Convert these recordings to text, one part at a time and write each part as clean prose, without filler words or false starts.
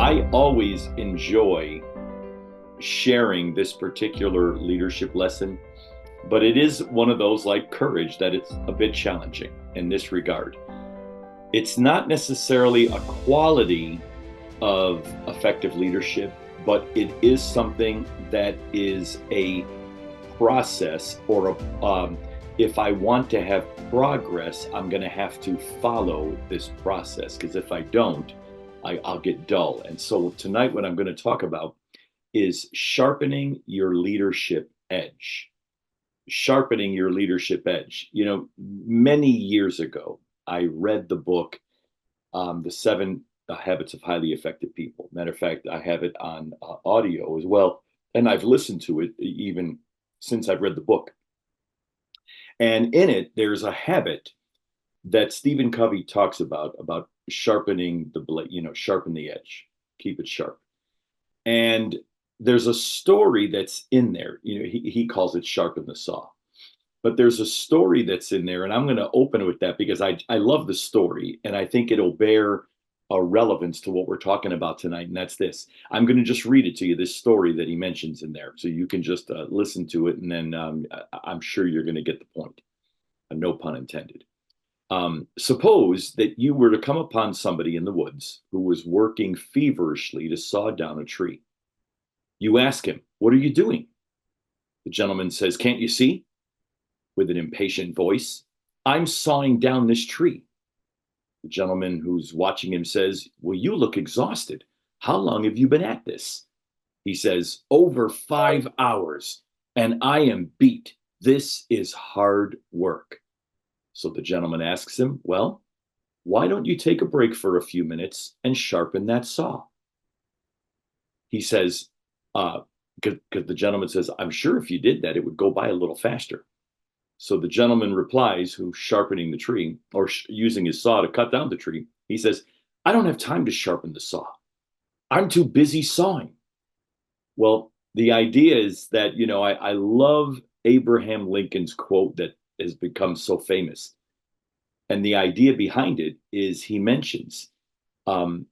I always enjoy sharing this particular leadership lesson, but it is one of those like courage that it's a bit challenging in this regard. It's not necessarily a quality of effective leadership, but it is something that is a process or if I want to have progress, I'm going to have to follow this process because if I don't, I'll get dull. And so tonight, what I'm going to talk about is sharpening your leadership edge. Sharpening your leadership edge. You know, many years ago, I read the book, The Seven Habits of Highly Effective People. Matter of fact, I have it on audio as well. And I've listened to it even since I've read the book. And in it, there's a habit that Stephen Covey talks about sharpening the blade, sharpen the edge, keep it sharp. And there's a story that's in there. He calls it sharpen the saw. But there's a story that's in there, and I'm going to open it with that because I love the story, and I think it'll bear a relevance to what we're talking about tonight, and that's this. I'm going to just read it to you, this story that he mentions in there, so you can just listen to it, and then I'm sure you're going to get the point. No pun intended. Suppose that you were to come upon somebody in the woods who was working feverishly to saw down a tree. You ask him, "What are you doing?" The gentleman says, "Can't you see?" With an impatient voice, "I'm sawing down this tree." The gentleman who's watching him says, "Well, you look exhausted. How long have you been at this?" He says, "Over 5 hours, and I am beat. This is hard work." So the gentleman asks him, "Well, why don't you take a break for a few minutes and sharpen that saw?" He says, because the gentleman says, "I'm sure if you did that, it would go by a little faster." So the gentleman replies, who's sharpening the tree or using his saw to cut down the tree. He says, "I don't have time to sharpen the saw. I'm too busy sawing." Well, the idea is that, I love Abraham Lincoln's quote that has become so famous. And the idea behind it is he mentions, um,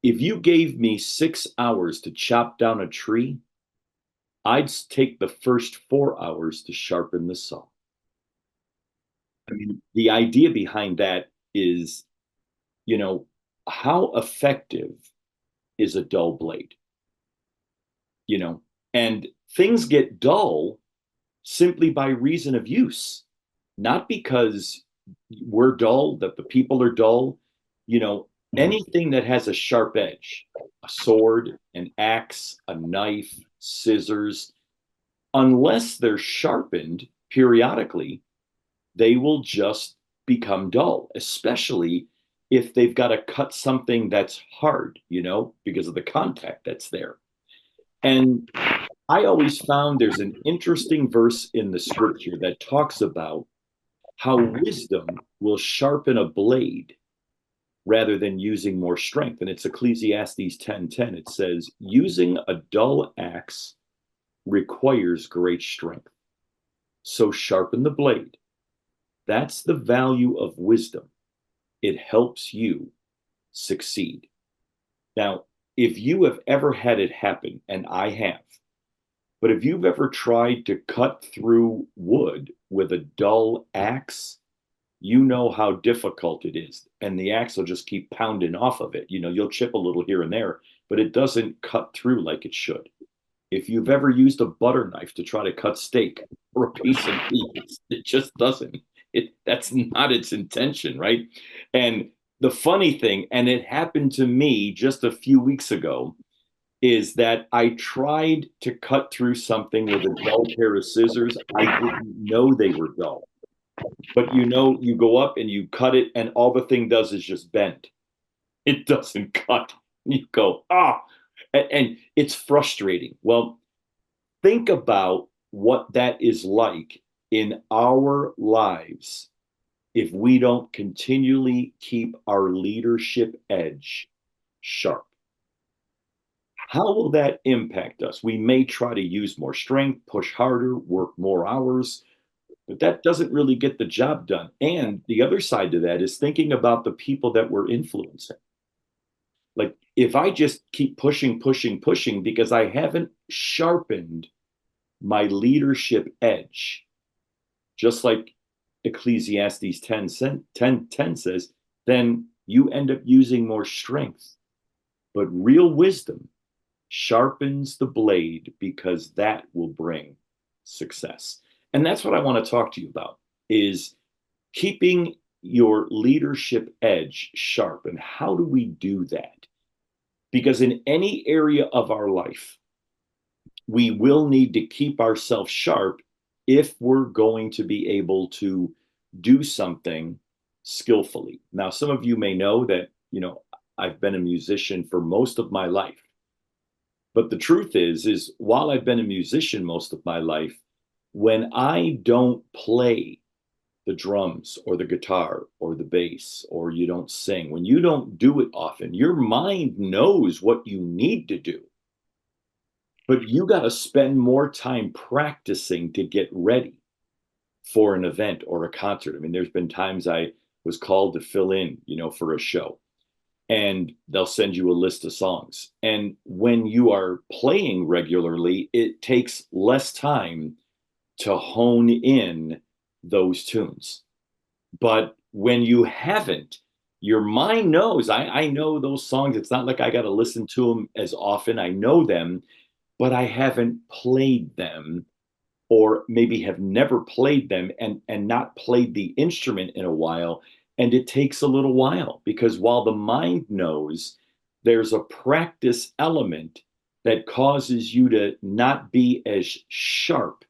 if you gave me 6 hours to chop down a tree, I'd take the first 4 hours to sharpen the saw. I mean, the idea behind that is, you know, how effective is a dull blade? You know, and things get dull simply by reason of use, not because we're dull, that the people are dull. Anything that has a sharp edge, a sword, an axe, a knife, scissors, unless they're sharpened periodically, they will just become dull, especially if they've got to cut something that's hard, because of the contact that's there. And I always found there's an interesting verse in the scripture that talks about how wisdom will sharpen a blade rather than using more strength. And it's Ecclesiastes 10:10. It says, "Using a dull axe requires great strength. So sharpen the blade." That's the value of wisdom. It helps you succeed. Now, if you have ever had it happen, and I have, but if you've ever tried to cut through wood with a dull axe, you know how difficult it is. And the axe will just keep pounding off of it. You'll chip a little here and there, but it doesn't cut through like it should. If you've ever used a butter knife to try to cut steak or a piece of meat, it just doesn't. That's not its intention, right? And the funny thing, and it happened to me just a few weeks ago, is that I tried to cut through something with a dull pair of scissors. I didn't know they were dull. But you go up and you cut it, and all the thing does is just bend. It doesn't cut. You go, and it's frustrating. Well, think about what that is like in our lives if we don't continually keep our leadership edge sharp. How will that impact us? We may try to use more strength, push harder, work more hours, but that doesn't really get the job done. And the other side to that is thinking about the people that we're influencing. Like if I just keep pushing, pushing, pushing because I haven't sharpened my leadership edge, just like Ecclesiastes 10 says, then you end up using more strength. But real wisdom sharpens the blade because that will bring success. And that's what I want to talk to you about is keeping your leadership edge sharp. And how do we do that? Because in any area of our life, we will need to keep ourselves sharp if we're going to be able to do something skillfully. Now, some of you may know that, I've been a musician for most of my life. But the truth is while I've been a musician most of my life, when I don't play the drums or the guitar or the bass, or you don't sing, when you don't do it often, your mind knows what you need to do, but you got to spend more time practicing to get ready for an event or a concert. I mean, there's been times I was called to fill in, for a show, and they'll send you a list of songs. And when you are playing regularly, it takes less time to hone in those tunes. But when you haven't, your mind knows. I know those songs. It's not like I got to listen to them as often. I know them, but I haven't played them, or maybe have never played them and not played the instrument in a while. And it takes a little while because while the mind knows, there's a practice element that causes you to not be as sharp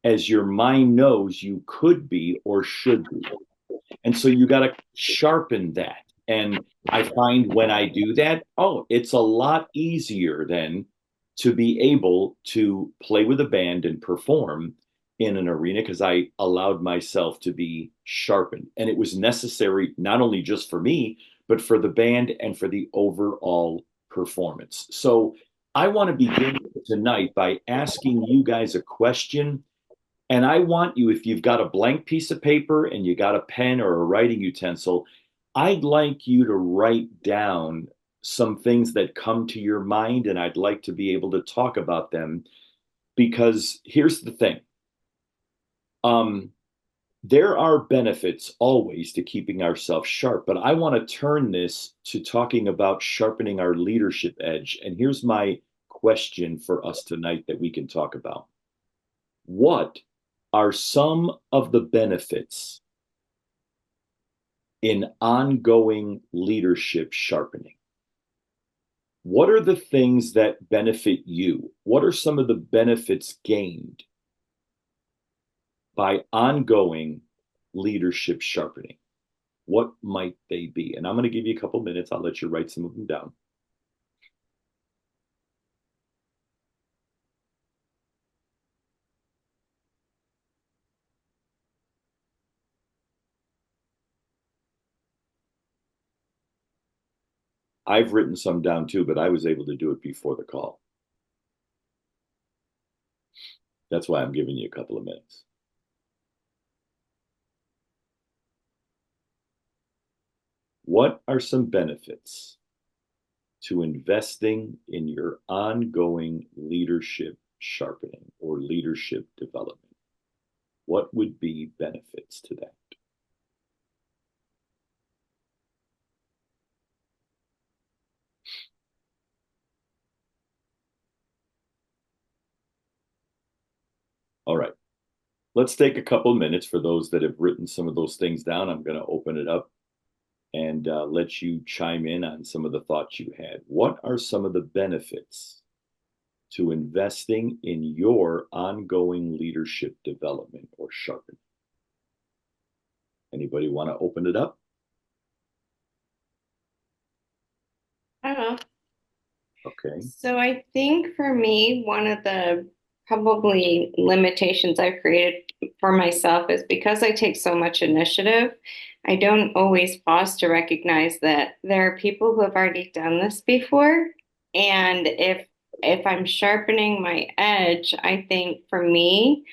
as your mind knows you could be or should be. And so you got to sharpen that. And I find when I do that, it's a lot easier then to be able to play with a band and perform in an arena because I allowed myself to be sharpened. And it was necessary not only just for me, but for the band and for the overall performance. So I want to begin tonight by asking you guys a question. And I want you, if you've got a blank piece of paper and you got a pen or a writing utensil, I'd like you to write down some things that come to your mind, and I'd like to be able to talk about them. Because here's the thing. There are benefits always to keeping ourselves sharp, but I want to turn this to talking about sharpening our leadership edge. And here's my question for us tonight that we can talk about. What are some of the benefits in ongoing leadership sharpening? What are the things that benefit you? What are some of the benefits gained by ongoing leadership sharpening? What might they be? And I'm going to give you a couple minutes. I'll let you write some of them down. I've written some down too, but I was able to do it before the call. That's why I'm giving you a couple of minutes. What are some benefits to investing in your ongoing leadership sharpening or leadership development? What would be benefits to that? All right. Let's take a couple minutes for those that have written some of those things down. I'm going to open it up and let you chime in on some of the thoughts you had. What are some of the benefits to investing in your ongoing leadership development or sharpening? Anybody want to open it up? I don't know. Okay. So I think for me, one of the probably limitations I've created for myself is because I take so much initiative, I don't always pause to recognize that there are people who have already done this before. And if I'm sharpening my edge, I think for me,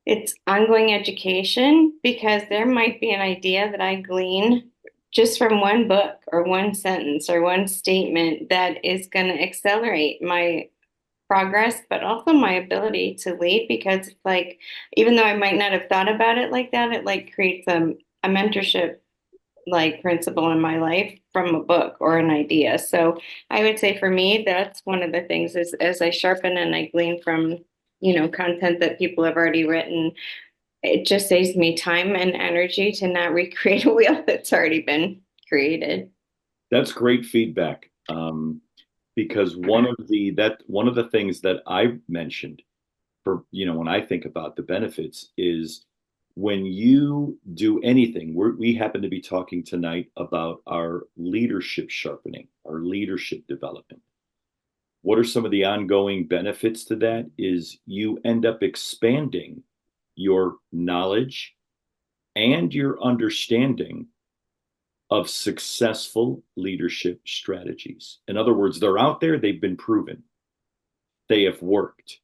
it's ongoing education because there might be an idea that I glean just from one book or one sentence or one statement that is going to accelerate my progress, but also my ability to lead because it's like, even though I might not have thought about it like that, it like creates a mentorship like principle in my life from a book or an idea. So I would say for me, that's one of the things is as I sharpen and I glean from, content that people have already written, it just saves me time and energy to not recreate a wheel that's already been created. That's great feedback. Because one of the things that I mentioned for, when I think about the benefits is when you do anything, we happen to be talking tonight about our leadership sharpening, our leadership development. What are some of the ongoing benefits to that is you end up expanding your knowledge and your understanding of successful leadership strategies. In other words, they're out there, they've been proven, they have worked.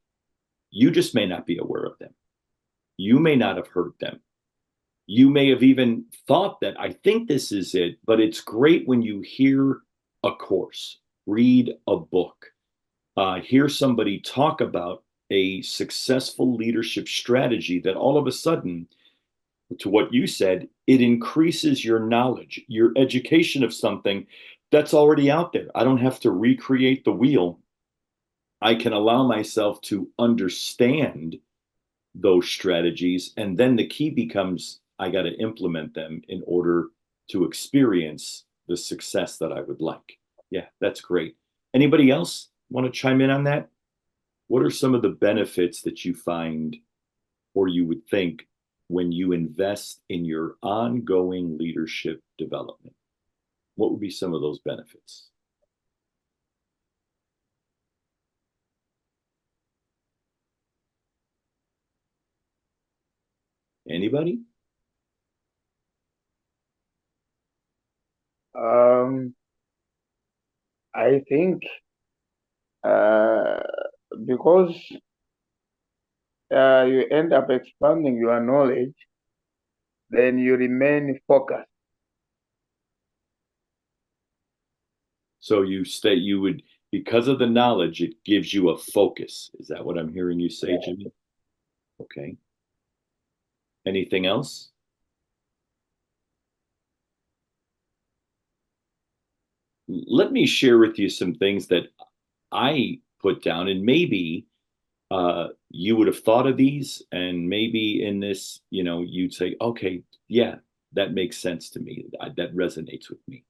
You just may not be aware of them. You may not have heard them. You may have even thought that I think this is it, but it's great when you hear a course, read a book, hear somebody talk about a successful leadership strategy that all of a sudden, to what you said, it increases your knowledge, your education of something that's already out there. I don't have to recreate the wheel. I can allow myself to understand those strategies. And then the key becomes I got to implement them in order to experience the success that I would like. Yeah, that's great. Anybody else want to chime in on that? What are some of the benefits that you find or you would think when you invest in your ongoing leadership development? What would be some of those benefits? Anybody? Um, I think uh, because you end up expanding your knowledge, then you remain focused. So you would, because of the knowledge, it gives you a focus. Is that what I'm hearing you say, Jimmy? Okay. Anything else? Let me share with you some things that I put down, and maybe you would have thought of these, and maybe in this, you'd say, okay, yeah, that makes sense to me. That resonates with me.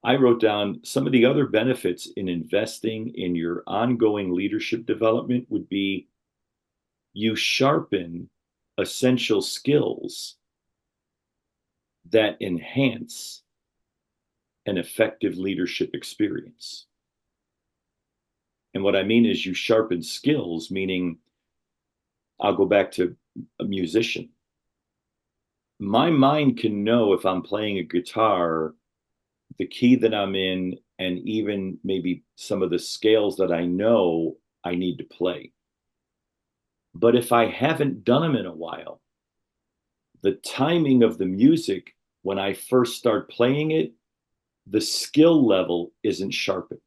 I wrote down some of the other benefits in investing in your ongoing leadership development would be you sharpen essential skills that enhance an effective leadership experience. And what I mean is you sharpen skills, meaning I'll go back to a musician. My mind can know if I'm playing a guitar, the key that I'm in, and even maybe some of the scales that I know I need to play. But if I haven't done them in a while, the timing of the music, when I first start playing it, the skill level isn't sharpened.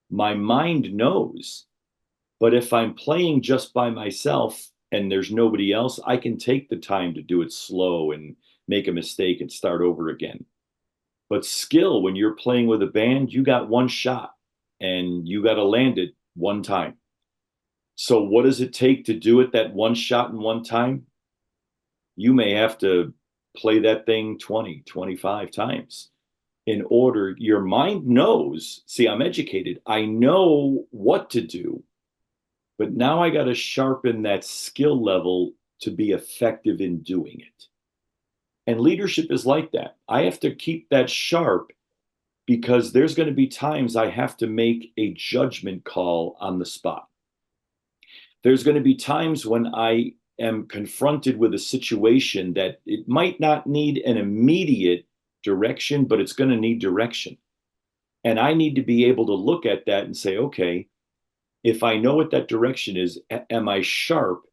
My mind knows, but if I'm playing just by myself and there's nobody else, I can take the time to do it slow and make a mistake and start over again. But skill, when you're playing with a band, you got one shot and you got to land it one time. So, what does it take to do it that one shot and one time? You may have to play that thing 20, 25 times in order. Your mind knows, see, I'm educated. I know what to do, but now I got to sharpen that skill level to be effective in doing it. And leadership is like that. I have to keep that sharp because there's going to be times I have to make a judgment call on the spot. There's going to be times when I am confronted with a situation that it might not need an immediate direction, but it's going to need direction. And I need to be able to look at that and say, okay, if I know what that direction is, am I sharp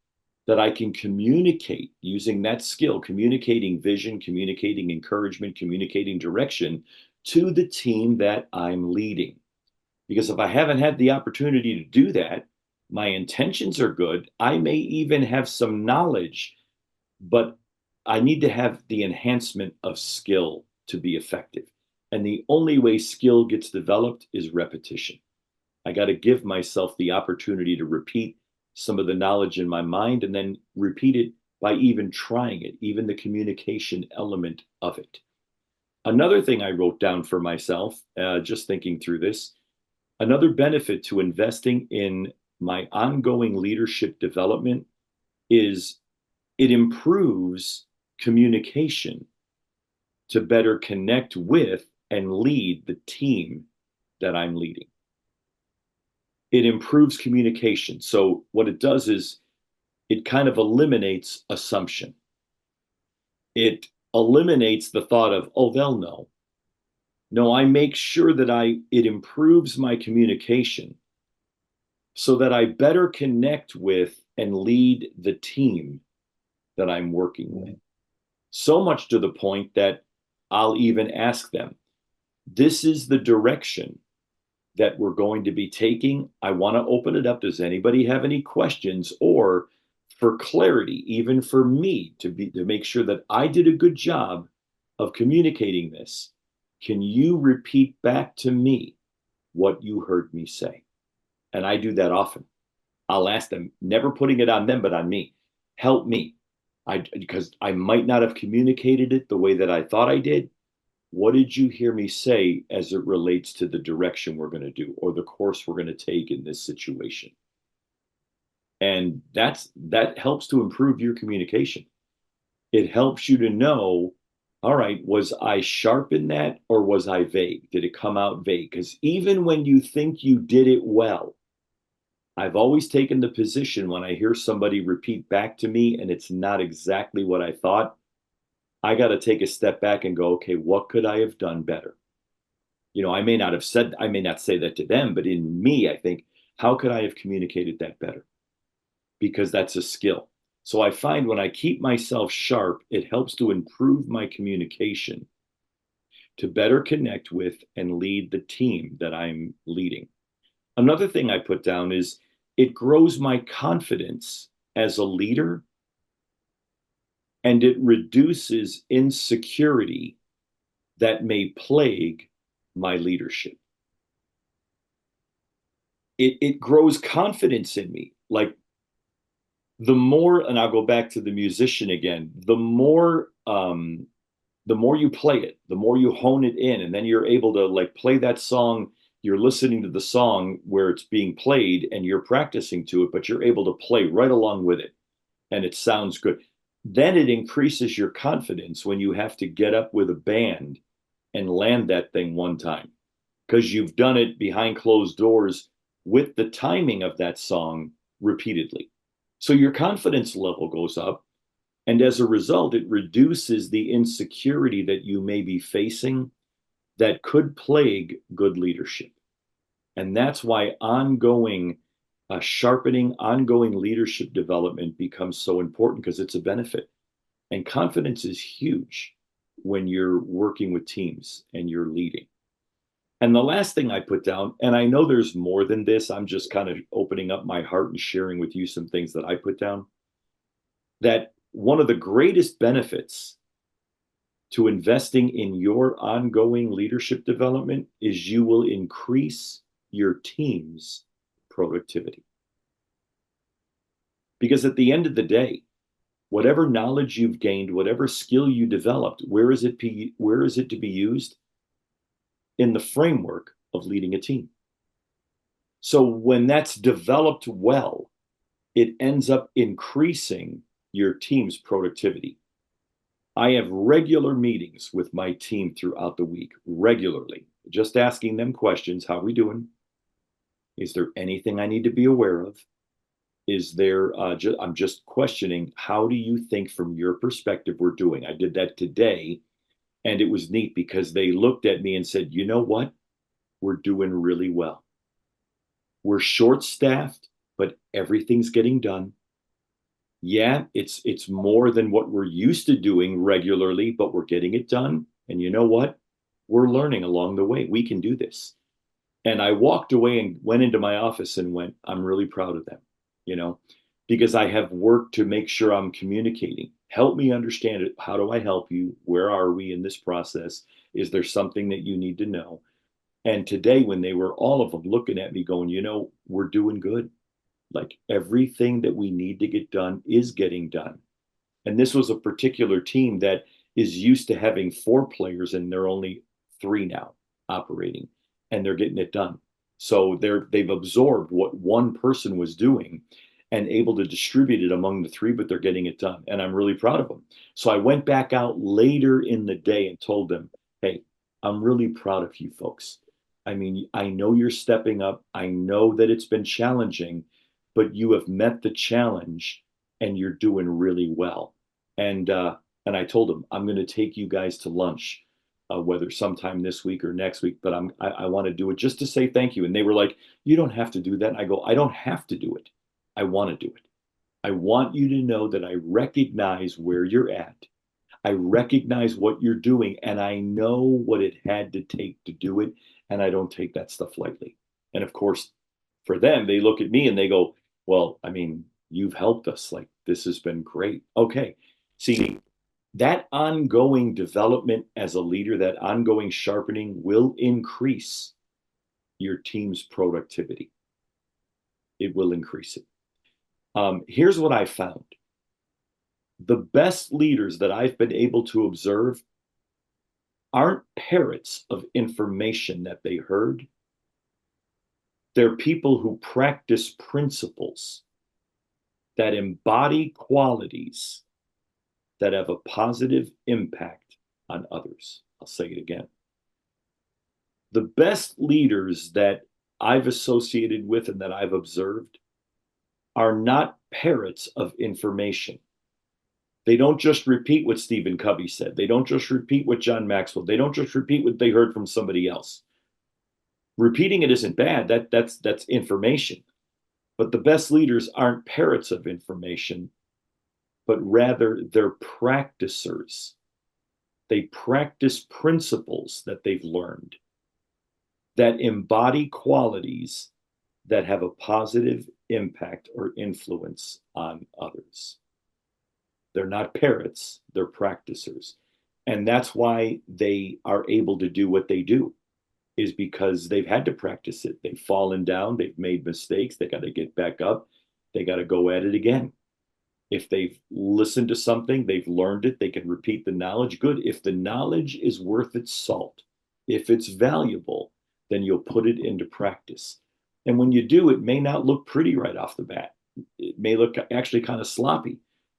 that I can communicate using that skill, communicating vision, communicating encouragement, communicating direction to the team that I'm leading. Because if I haven't had the opportunity to do that, my intentions are good. I may even have some knowledge, but I need to have the enhancement of skill to be effective. And the only way skill gets developed is repetition. I got to give myself the opportunity to repeat some of the knowledge in my mind and then repeat it by even trying it, even the communication element of it. Another thing I wrote down for myself, just thinking through this, another benefit to investing in my ongoing leadership development is it improves communication to better connect with and lead the team that I'm leading. It improves communication. So what it does is it kind of eliminates assumption. It eliminates the thought of, oh, they'll know. No, I make sure that it improves my communication so that I better connect with and lead the team that I'm working with. So much to the point that I'll even ask them, this is the direction that we're going to be taking. I want to open it up. Does anybody have any questions? Or for clarity, even for me to make sure that I did a good job of communicating this, can you repeat back to me what you heard me say? And I do that often. I'll ask them, never putting it on them, but on me. Help me. Because I might not have communicated it the way that I thought I did. What did you hear me say as it relates to the direction we're going to do or the course we're going to take in this situation? And that helps to improve your communication. It helps you to know, all right, was I sharp in that or was I vague? Did it come out vague? Because even when you think you did it well, I've always taken the position when I hear somebody repeat back to me and it's not exactly what I thought, I got to take a step back and go, okay, what could I have done better? I may not say that to them, but in me, I think, how could I have communicated that better? Because that's a skill. So I find when I keep myself sharp, it helps to improve my communication to better connect with and lead the team that I'm leading. Another thing I put down is it grows my confidence as a leader and it reduces insecurity that may plague my leadership. It grows confidence in me. Like the more, and I'll go back to the musician again, the more you play it, the more you hone it in, and then you're able to like play that song. You're listening to the song where it's being played and you're practicing to it, but you're able to play right along with it and it sounds good. Then it increases your confidence when you have to get up with a band and land that thing one time because you've done it behind closed doors with the timing of that song repeatedly. So your confidence level goes up. And as a result, it reduces the insecurity that you may be facing that could plague good leadership. And that's why ongoing sharpening, ongoing leadership development becomes so important because it's a benefit. And confidence is huge when you're working with teams and you're leading. And the last thing I put down, and I know there's more than this, I'm just kind of opening up my heart and sharing with you some things that I put down, that one of the greatest benefits to investing in your ongoing leadership development is you will increase your team's productivity. Because at the end of the day, whatever knowledge you've gained, whatever skill you developed, where is it to be used? In the framework of leading a team. So when that's developed well, it ends up increasing your team's productivity. I have regular meetings with my team throughout the week, regularly, just asking them questions. How are we doing? Is there anything I need to be aware of? Is there, I'm just questioning, how do you think from your perspective we're doing? I did that today. And it was neat because they looked at me and said, you know what? We're doing really well. We're short-staffed, but everything's getting done. Yeah, it's more than what we're used to doing regularly, but we're getting it done. And you know what? We're learning along the way. We can do this. And I walked away and went into my office and went, I'm really proud of them, you know, because I have worked to make sure I'm communicating. Help me understand it. How do I help you? Where are we in this process? Is there something that you need to know? And today, when they were all of them looking at me going, we're doing good. Like everything that we need to get done is getting done. And this was a particular team that is used to having four players and they're only three now operating and they're getting it done. So they've absorbed what one person was doing and able to distribute it among the three, but they're getting it done. And I'm really proud of them. So I went back out later in the day and told them, hey, I'm really proud of you folks. I mean, I know you're stepping up. I know that it's been challenging, but you have met the challenge and you're doing really well. And I told him I'm going to take you guys to lunch, whether sometime this week or next week. But I want to do it just to say thank you. And they were like, "You don't have to do that." And I go, "I don't have to do it. I want to do it. I want you to know that I recognize where you're at. I recognize what you're doing, and I know what it had to take to do it. And I don't take that stuff lightly." And of course, for them, they look at me and they go, "Well, I mean, you've helped us. Like, this has been great." Okay. See, that ongoing development as a leader, that ongoing sharpening will increase your team's productivity. It will increase it. Here's what I found: the best leaders that I've been able to observe aren't parrots of information that they heard. They're people who practice principles that embody qualities that have a positive impact on others. I'll say it again. The best leaders that I've associated with and that I've observed are not parrots of information. They don't just repeat what Stephen Covey said. They don't just repeat what John Maxwell. They don't just repeat what they heard from somebody else. Repeating it isn't bad. That's information. But the best leaders aren't parrots of information, but rather they're practicers. They practice principles that they've learned that embody qualities that have a positive impact or influence on others. They're not parrots, they're practicers. And that's why they are able to do what they do, is because they've had to practice it. They've fallen down, they've made mistakes, they got to get back up, they got to go at it again. If they've listened to something, they've learned it, they can repeat the knowledge. Good. If the knowledge is worth its salt, if it's valuable, then you'll put it into practice. And when you do, it may not look pretty right off the bat. It may look actually kind of sloppy.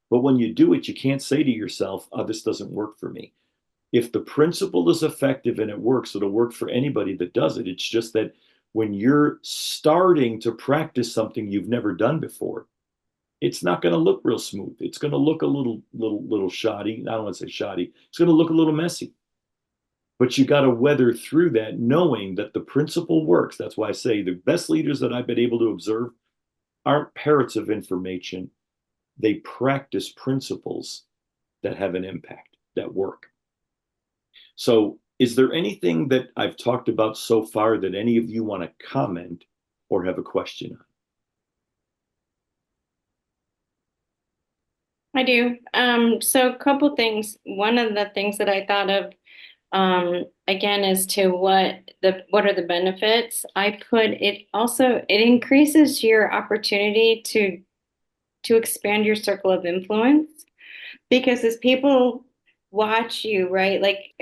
But when you do it, you can't say to yourself, oh, this doesn't work for me. If the principle is effective and it works, it'll work for anybody that does it. It's just that when you're starting to practice something you've never done before, it's not going to look real smooth. It's going to look a little shoddy. I don't want to say shoddy. It's going to look a little messy. But you got to weather through that, knowing that the principle works. That's why I say the best leaders that I've been able to observe aren't parrots of information. They practice principles that have an impact, that work. So, is there anything that I've talked about so far that any of you want to comment or have a question on? I do. So a couple things. One of the things that I thought of, again, as to what are the benefits. I put it also, it increases your opportunity to expand your circle of influence, because as people watch you, right? Like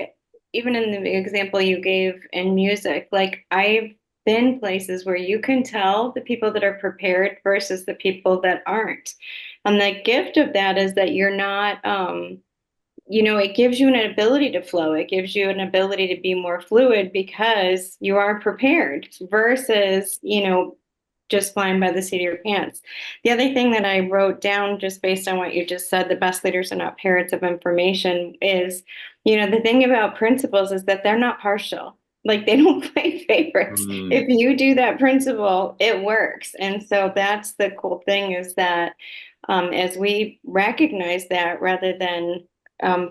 even in the example you gave in music, like I've been places where you can tell the people that are prepared versus the people that aren't. And the gift of that is that you're not, it gives you an ability to flow. It gives you an ability to be more fluid because you are prepared versus, just flying by the seat of your pants. The other thing that I wrote down, just based on what you just said, the best leaders are not parrots of information, is, the thing about principles is that they're not partial. Like they don't play favorites. If you do that principle, it works. And so that's the cool thing, is that as we recognize that rather than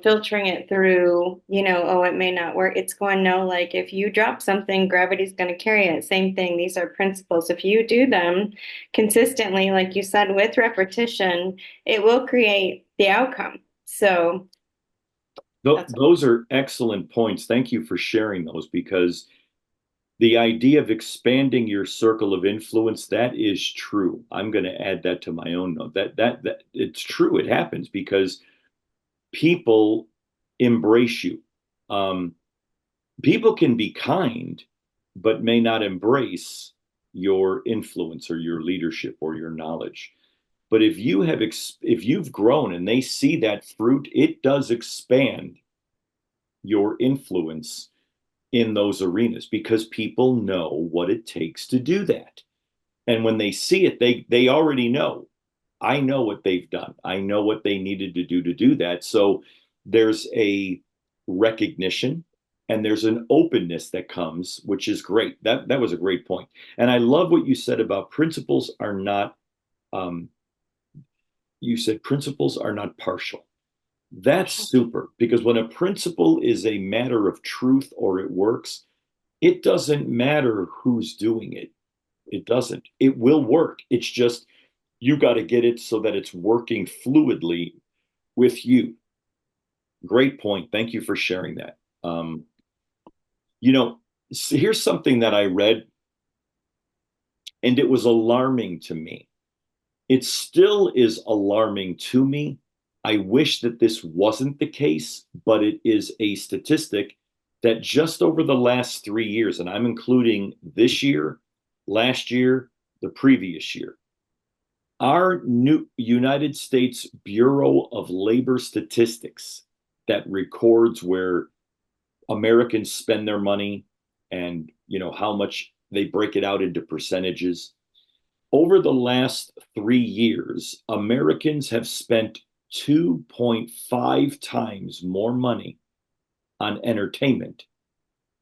filtering it through, oh, it may not work. It's going, no, like if you drop something, gravity's going to carry it. Same thing. These are principles. If you do them consistently, like you said, with repetition, it will create the outcome. So those are excellent points. Thank you for sharing those, because the idea of expanding your circle of influence, that is true. I'm going to add that to my own note. That it's true. It happens because people embrace you. People can be kind, but may not embrace your influence or your leadership or your knowledge. But if you've grown and they see that fruit, it does expand your influence in those arenas, because people know what it takes to do that. And when they see it, they already know. I know what they've done. I know what they needed to do that. So there's a recognition and there's an openness that comes, which is great. That was a great point. And I love what you said about principles are not you said principles are not partial. That's super, because when a principle is a matter of truth or it works, it doesn't matter who's doing it. It doesn't. It will work. It's just you got to get it so that it's working fluidly with you. Great point. Thank you for sharing that. You know, here's something that I read, and it was alarming to me. It still is alarming to me. I wish that this wasn't the case, but it is a statistic that just over the last 3 years, and I'm including this year, last year, the previous year, our new United States Bureau of Labor Statistics, that records where Americans spend their money and how much they break it out into percentages. Over the last 3 years, Americans have spent 2.5 times more money on entertainment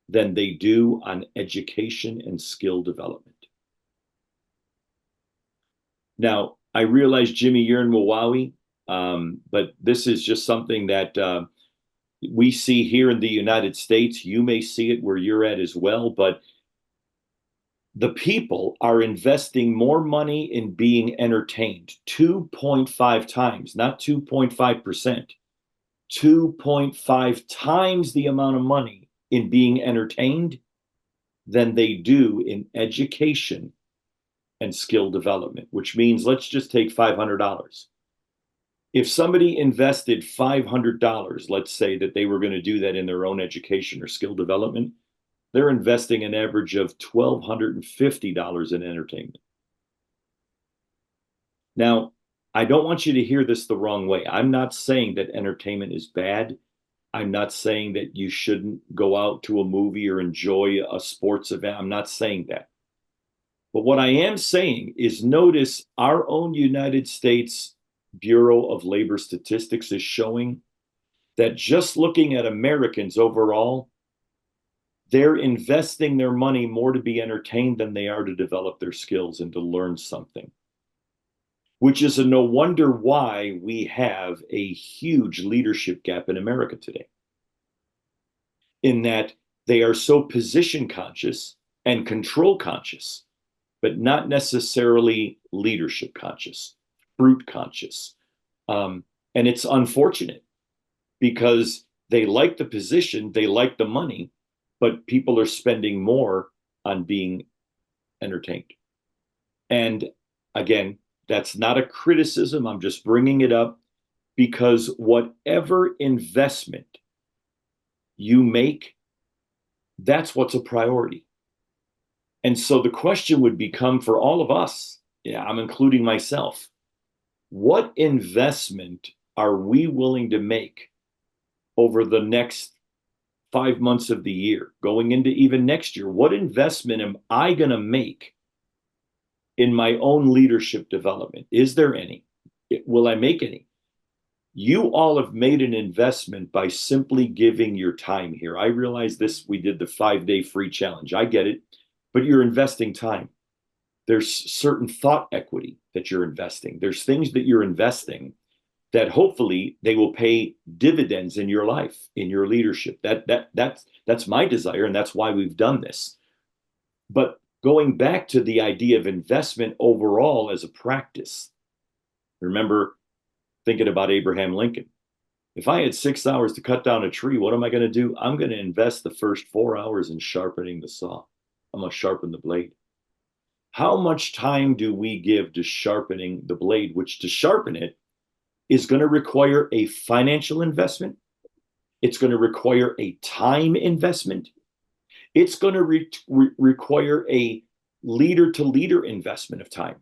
than they do on education and skill development. Now, I realize, Jimmy, you're in Milwaukee, but this is just something that we see here in the United States. You may see it where you're at as well, but the people are investing more money in being entertained, 2.5 times, not 2.5%, 2.5 times the amount of money in being entertained than they do in education and skill development, which means let's just take $500. If somebody invested $500, let's say that they were going to do that in their own education or skill development, they're investing an average of $1,250 in entertainment. Now, I don't want you to hear this the wrong way. I'm not saying that entertainment is bad. I'm not saying that you shouldn't go out to a movie or enjoy a sports event. I'm not saying that. But what I am saying is, notice our own United States Bureau of Labor Statistics is showing that just looking at Americans overall, they're investing their money more to be entertained than they are to develop their skills and to learn something, which is a no wonder why we have a huge leadership gap in America today, in that they are so position conscious and control conscious, but not necessarily leadership conscious, fruit conscious. And it's unfortunate because they like the position, they like the money, but people are spending more on being entertained. And again, that's not a criticism. I'm just bringing it up because whatever investment you make, that's what's a priority. And so the question would become for all of us, yeah, I'm including myself, what investment are we willing to make over the next 5 months of the year, going into even next year? What investment am I going to make in my own leadership development? Is there any? Will I make any? You all have made an investment by simply giving your time here. I realize this, we did the 5-day free challenge. I get it, but you're investing time. There's certain thought equity that you're investing. There's things that you're investing that hopefully they will pay dividends in your life, in your leadership. That's my desire, and that's why we've done this. But going back to the idea of investment overall as a practice, remember thinking about Abraham Lincoln. If I had 6 hours to cut down a tree, what am I going to do? I'm going to invest the first 4 hours in sharpening the saw. I'm going to sharpen the blade. How much time do we give to sharpening the blade, which to sharpen it is going to require a financial investment. It's going to require a time investment. It's going to require a leader to leader investment of time,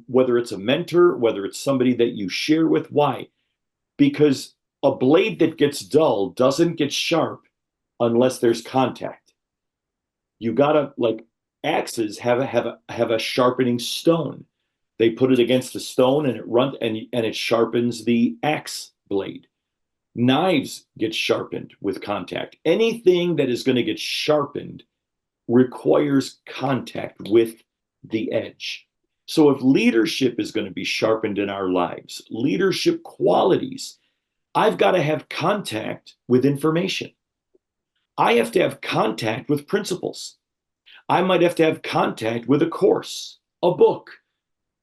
whether it's a mentor, whether it's somebody that you share with. Why? Because a blade that gets dull doesn't get sharp unless there's contact. You gotta, like axes have a sharpening stone. They put it against the stone and it sharpens the axe blade. Knives get sharpened with contact. Anything that is going to get sharpened requires contact with the edge. So if leadership is going to be sharpened in our lives, leadership qualities, I've got to have contact with information. I have to have contact with principles. I might have to have contact with a course, a book,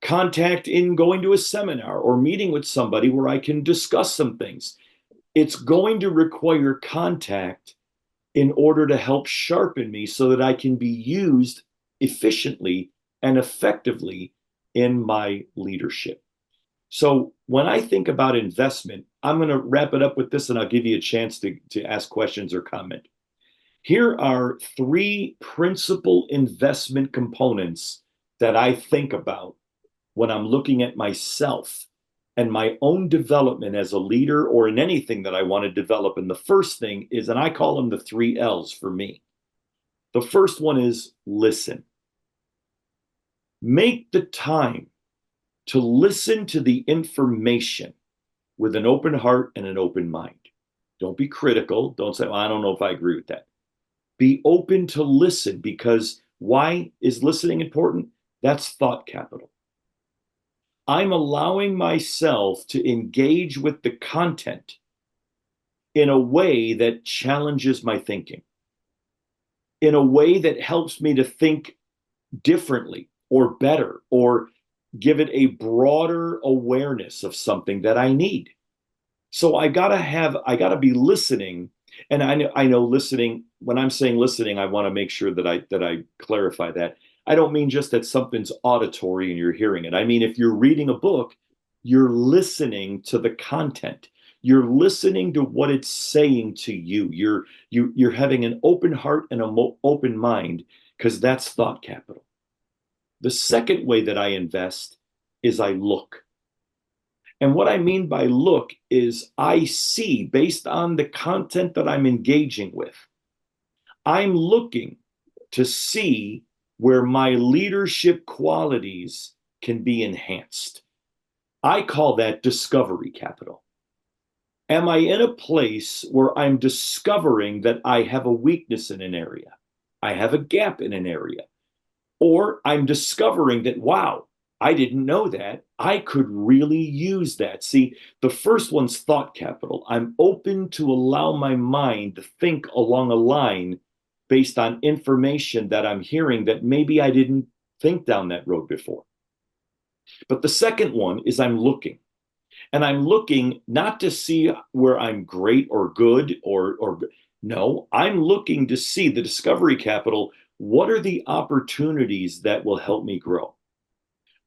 contact in going to a seminar or meeting with somebody where I can discuss some things. It's going to require contact in order to help sharpen me so that I can be used efficiently and effectively in my leadership. So when I think about investment, I'm going to wrap it up with this and I'll give you a chance to ask questions or comment. Here are 3 principal investment components that I think about when I'm looking at myself and my own development as a leader or in anything that I want to develop. And the first thing is, and I call them the 3 L's for me. The first one is listen. Make the time to listen to the information with an open heart and an open mind. Don't be critical. Don't say, well, I don't know if I agree with that. Be open to listen, because why is listening important? That's thought capital. I'm allowing myself to engage with the content in a way that challenges my thinking, in a way that helps me to think differently or better, or give it a broader awareness of something that I need. So I gotta be listening. And I know listening, when I'm saying listening, I want to make sure that I clarify that. I don't mean just that something's auditory and you're hearing it. I mean, if you're reading a book, you're listening to the content. You're listening to what it's saying to you. You're having an open heart and an open mind, because that's thought capital. The second way that I invest is I look. And what I mean by look is I see, based on the content that I'm engaging with, I'm looking to see where my leadership qualities can be enhanced. I call that discovery capital. Am I in a place where I'm discovering that I have a weakness in an area? I have a gap in an area. Or I'm discovering that, wow, I didn't know that. I could really use that. See, the first one's thought capital. I'm open to allow my mind to think along a line based on information that I'm hearing that maybe I didn't think down that road before. But the second one is I'm looking. And I'm looking not to see where I'm great or good or no, I'm looking to see the discovery capital. What are the opportunities that will help me grow?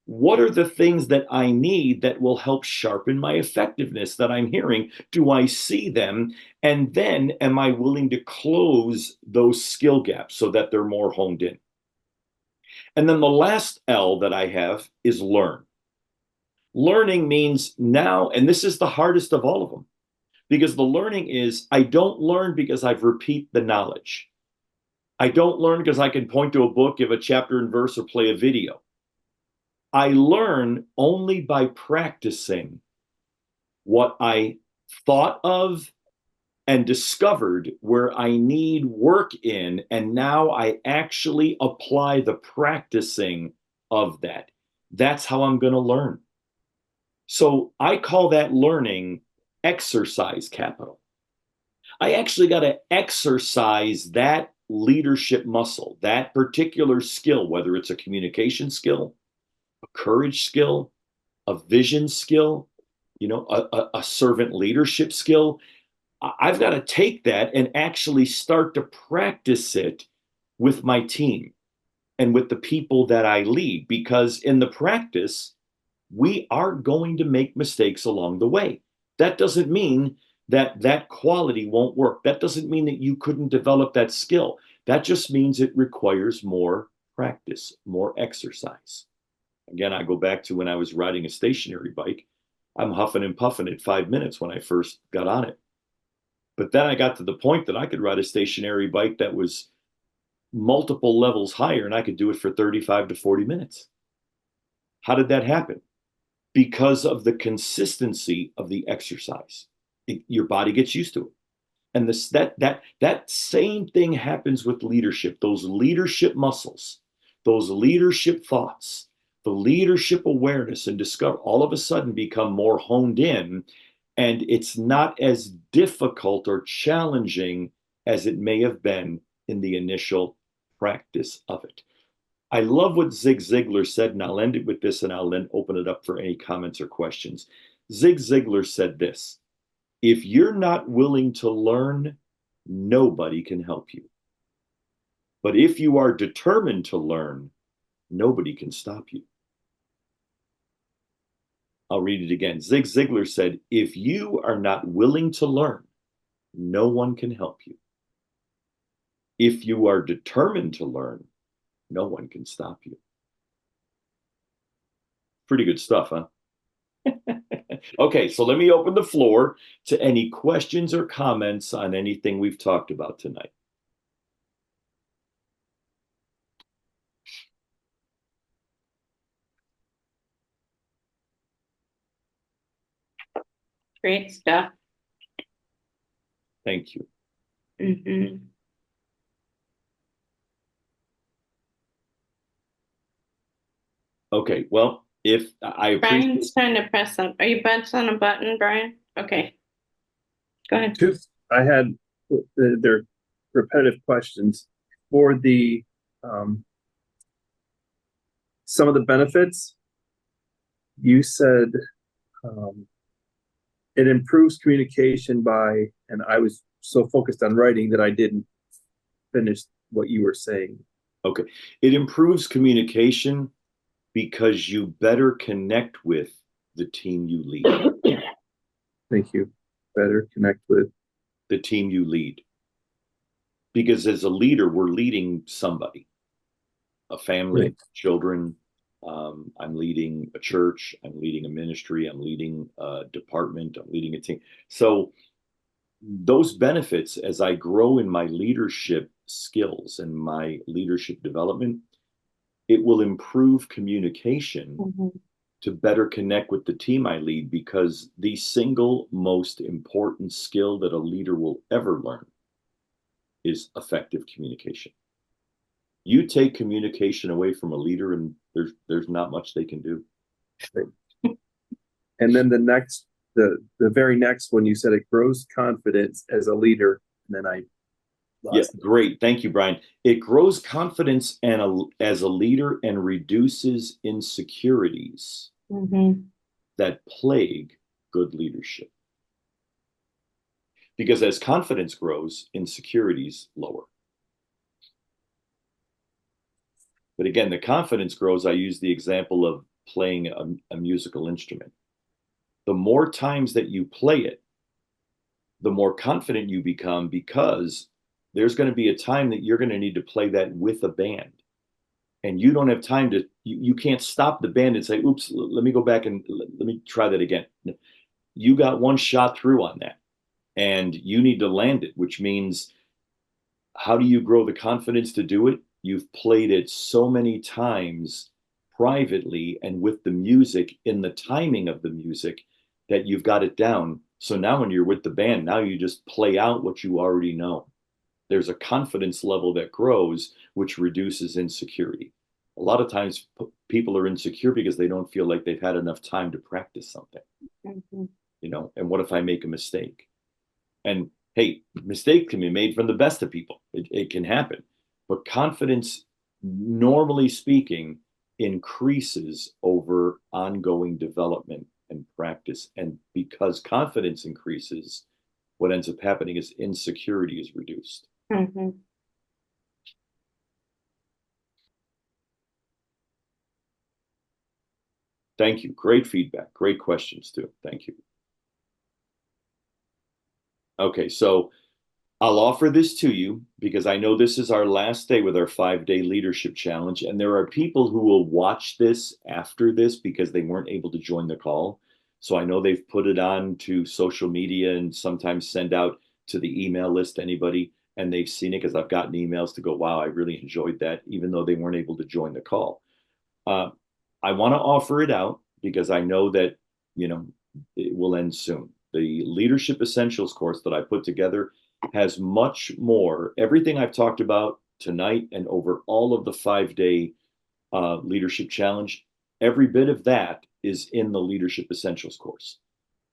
What are the things that I need that will help sharpen my effectiveness that I'm hearing? Do I see them? And then am I willing to close those skill gaps so that they're more honed in? And then the last L that I have is learn. Learning means now, and this is the hardest of all of them, because the learning is, I don't learn because I've repeat the knowledge. I don't learn because I can point to a book, give a chapter and verse, or play a video. I learn only by practicing what I thought of and discovered where I need work in, and now I actually apply the practicing of that. That's how I'm going to learn. So I call that learning exercise capital. I actually got to exercise that leadership muscle, that particular skill, whether it's a communication skill, a courage skill, a vision skill, a servant leadership skill. I've got to take that and actually start to practice it with my team and with the people that I lead, because in the practice, we are going to make mistakes along the way. That doesn't mean that that quality won't work. That doesn't mean that you couldn't develop that skill. That just means it requires more practice, more exercise. Again, I go back to when I was riding a stationary bike. I'm huffing and puffing at 5 minutes when I first got on it. But then I got to the point that I could ride a stationary bike that was multiple levels higher, and I could do it for 35 to 40 minutes. How did that happen? Because of the consistency of the exercise. Your body gets used to it. And that same thing happens with leadership. Those leadership muscles, those leadership thoughts, the leadership awareness and discover all of a sudden become more honed in, and it's not as difficult or challenging as it may have been in the initial practice of it. I love what Zig Ziglar said, and I'll end it with this, and I'll then open it up for any comments or questions. Zig Ziglar said this: if you're not willing to learn, nobody can help you. But if you are determined to learn, nobody can stop you. I'll read it again. Zig Ziglar said, if you are not willing to learn, no one can help you. If you are determined to learn, no one can stop you. Pretty good stuff, huh? Okay, so let me open the floor to any questions or comments on anything we've talked about tonight. Great stuff. Thank you. Mm-hmm. Okay, well, if I appreciate. Brian's trying to press some. Are you on a button, Brian? Okay. Go ahead. I had their repetitive questions for the some of the benefits. You said it improves communication by, and I was so focused on writing that I didn't finish what you were saying. Okay, it improves communication because you better connect with the team you lead. Thank you. Better connect with the team you lead. Because as a leader, we're leading somebody, a family, right. Children. I'm leading a church. I'm leading a ministry. I'm leading a department. I'm leading a team. So those benefits, as I grow in my leadership skills and my leadership development, it will improve communication to better connect with the team I lead, because the single most important skill that a leader will ever learn is effective communication. You take communication away from a leader and there's not much they can do. Right. And then the very next one, you said it grows confidence as a leader, and then I lost it. Great. Thank you, Brian. It grows confidence as a leader and reduces insecurities that plague good leadership. Because as confidence grows, insecurities lower. But again, the confidence grows. I use the example of playing a musical instrument. The more times that you play it, the more confident you become, because there's going to be a time that you're going to need to play that with a band. And you don't have time to, you can't stop the band and say, oops, let me go back and let me try that again. You got one shot through on that, and you need to land it, which means, how do you grow the confidence to do it? You've played it so many times privately and with the music, in the timing of the music, that you've got it down. So now when you're with the band, now you just play out what you already know. There's a confidence level that grows, which reduces insecurity. A lot of times people are insecure because they don't feel like they've had enough time to practice something, Mm-hmm. you know, and what if I make a mistake? And hey, mistakes can be made from the best of people. It can happen. But confidence, normally speaking, increases over ongoing development and practice. And because confidence increases, what ends up happening is insecurity is reduced. Mm-hmm. Thank you. Great feedback. Great questions, too. Thank you. Okay, so I'll offer this to you because I know this is our last day with our 5-day leadership challenge. And there are people who will watch this after this because they weren't able to join the call. So I know they've put it on to social media and sometimes send out to the email list, anybody, and they've seen it because I've gotten emails to go, wow, I really enjoyed that, even though they weren't able to join the call. Uh, I want to offer it out because I know that, you know, it will end soon. The Leadership Essentials course that I put together has much more, everything I've talked about tonight and over all of the 5-day leadership challenge, every bit of that is in the Leadership Essentials course.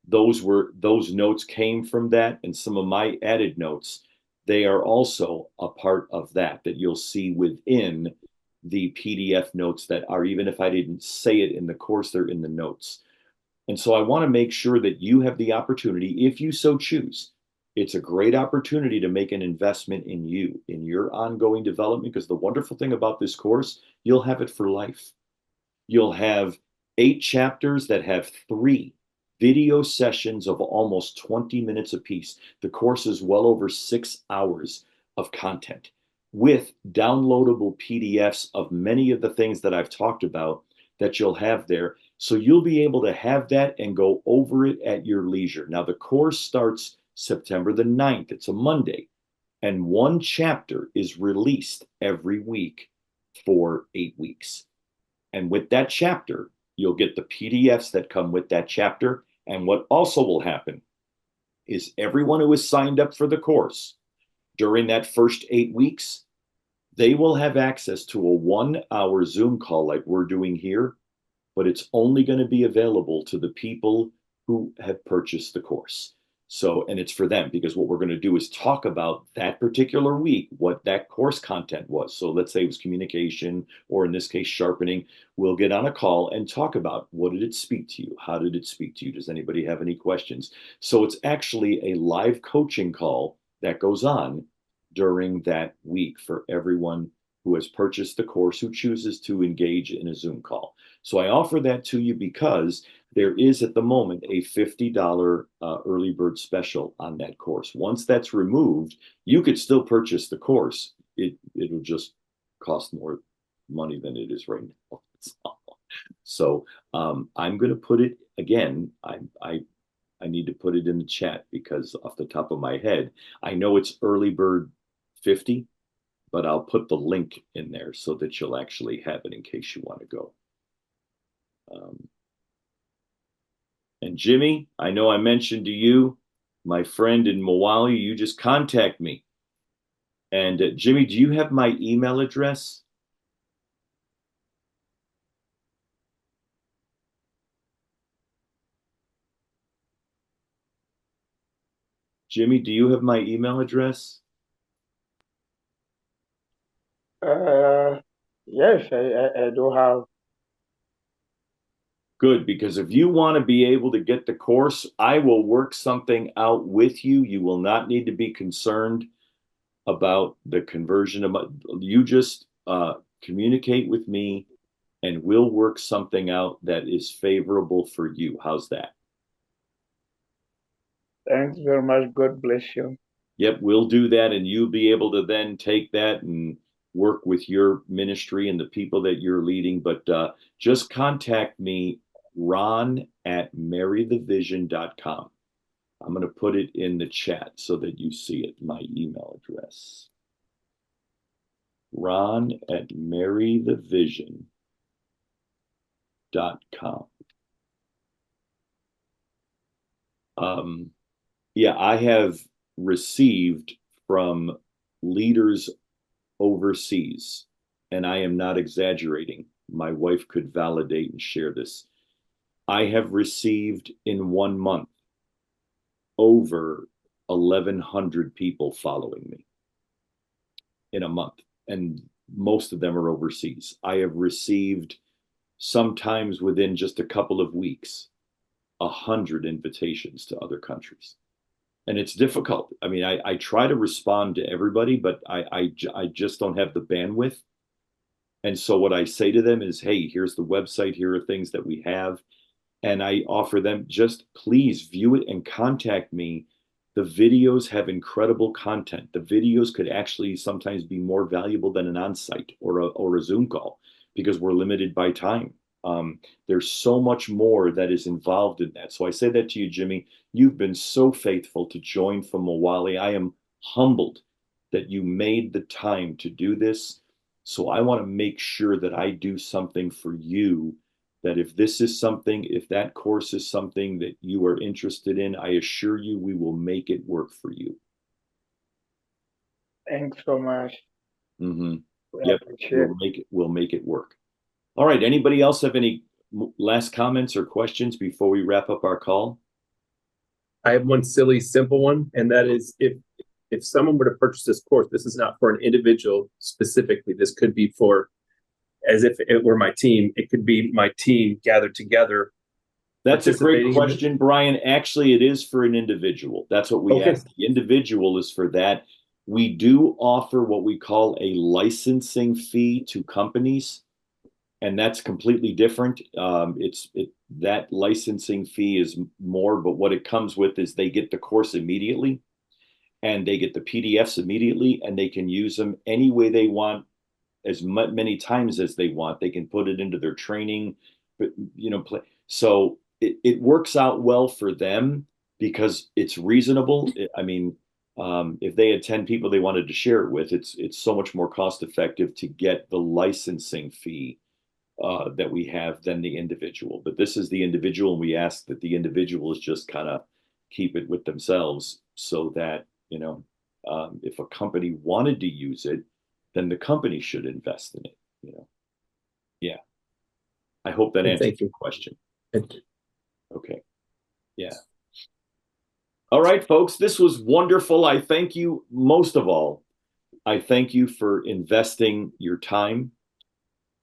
Those notes came from that, and some of my added notes, they are also a part of that you'll see within the PDF notes that are, even if I didn't say it in the course, they're in the notes. And so I want to make sure that you have the opportunity, if you so choose. It's a great opportunity to make an investment in you, in your ongoing development, because the wonderful thing about this course, you'll have it for life. You'll have 8 chapters that have 3 video sessions of almost 20 minutes apiece. The course is well over 6 hours of content with downloadable PDFs of many of the things that I've talked about that you'll have there. So you'll be able to have that and go over it at your leisure. Now, the course starts September the 9th. It's a Monday. And 1 chapter is released every week for 8 weeks. And with that chapter, you'll get the PDFs that come with that chapter. And what also will happen is everyone who is signed up for the course during that first 8 weeks, they will have access to a 1-hour Zoom call like we're doing here, but it's only going to be available to the people who have purchased the course. So, and it's for them, because what we're going to do is talk about that particular week, what that course content was. So let's say it was communication, or in this case, sharpening. We'll get on a call and talk about, what did it speak to you? How did it speak to you? Does anybody have any questions? So it's actually a live coaching call that goes on during that week for everyone who has purchased the course, who chooses to engage in a Zoom call. So I offer that to you because there is at the moment a $50 early bird special on that course. Once that's removed, you could still purchase the course. It'll just cost more money than it is right now. So I'm going to put it again. I need to put it in the chat because off the top of my head, I know it's early bird 50, but I'll put the link in there so that you'll actually have it in case you want to go. And Jimmy, I know I mentioned to you, my friend in Mawali, you just contact me. And Jimmy, do you have my email address? Jimmy, do you have my email address? Yes, I do have. Good, because if you want to be able to get the course, I will work something out with you. You will not need to be concerned about the conversion. You just communicate with me and we'll work something out that is favorable for you. How's that? Thanks very much. God bless you. Yep, we'll do that, and you'll be able to then take that and work with your ministry and the people that you're leading. But just contact me, ron@marrythevision.com. I'm going to put it in the chat so that you see it, my email address. ron@marrythevision.com. Yeah, I have received from leaders overseas, and I am not exaggerating, my wife could validate and share this. I have received in 1 month over 1,100 people following me in a month, and most of them are overseas. I have received, sometimes within just a couple of weeks, 100 invitations to other countries. And it's difficult. I mean, I try to respond to everybody, but I just don't have the bandwidth. And so what I say to them is, hey, here's the website. Here are things that we have. And I offer them, just please view it and contact me. The videos have incredible content. The videos could actually sometimes be more valuable than an on-site or a Zoom call, because we're limited by time. There's so much more that is involved in that. So I say that to you, Jimmy. You've been so faithful to join from Mawali. I am humbled that you made the time to do this. So I want to make sure that I do something for you, that if this is something, if that course is something that you are interested in, I assure you we will make it work for you. Thanks so much. Mm-hmm. We Yep, appreciate we'll make it work. All right, anybody else have any last comments or questions before we wrap up our call? I have one silly, simple one, and that is, if someone were to purchase this course, this is not for an individual specifically. This could be for, as if it were my team. It could be my team gathered together. That's a great question, Brian. Actually, it is for an individual. That's what we ask. The individual is for that. We do offer what we call a licensing fee to companies, and that's completely different. That licensing fee is more, but what it comes with is they get the course immediately, and they get the PDFs immediately, and they can use them any way they want, as many times as they want. They can put it into their training, but so it works out well for them because it's reasonable. I mean, if they had 10 people they wanted to share it with, it's so much more cost effective to get the licensing fee that we have than the individual. But this is the individual, and we ask that the individuals just kind of keep it with themselves, so that if a company wanted to use it, then the company should invest in it. Yeah. I hope that answers your question. Okay. Yeah. All right, folks, this was wonderful. I thank you. Most of all, I thank you for investing your time.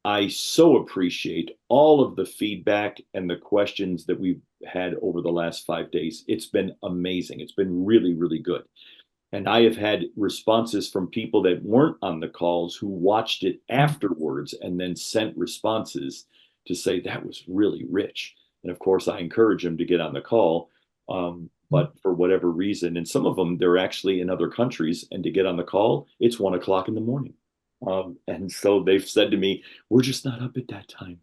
I so appreciate all of the feedback and the questions that we've had over the last 5 days. It's been amazing. It's been really, really good. And I have had responses from people that weren't on the calls who watched it afterwards and then sent responses to say that was really rich. And of course, I encourage them to get on the call. But for whatever reason, and some of them, they're actually in other countries, and to get on the call, it's 1 o'clock in the morning. And so they've said to me, we're just not up at that time.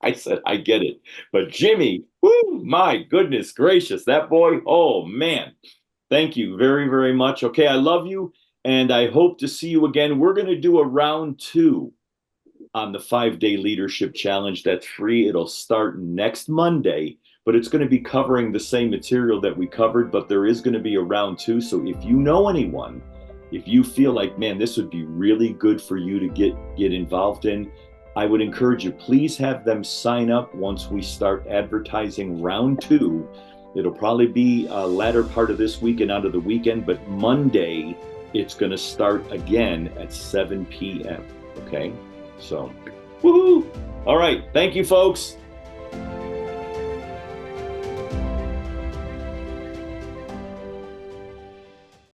I said, I get it. But Jimmy, whoo, my goodness gracious, that boy, oh man. Thank you very, very much. Okay, I love you, and I hope to see you again. We're going to do a round 2 on the 5-day leadership challenge. That's free. It'll start next Monday, but it's going to be covering the same material that we covered, but there is going to be a round 2. So if you know anyone, if you feel like, man, this would be really good for you to get involved in, I would encourage you, please have them sign up once we start advertising round 2. It'll probably be a latter part of this week and onto the weekend, but Monday, it's going to start again at 7 p.m. Okay? So, woohoo! All right. Thank you, folks.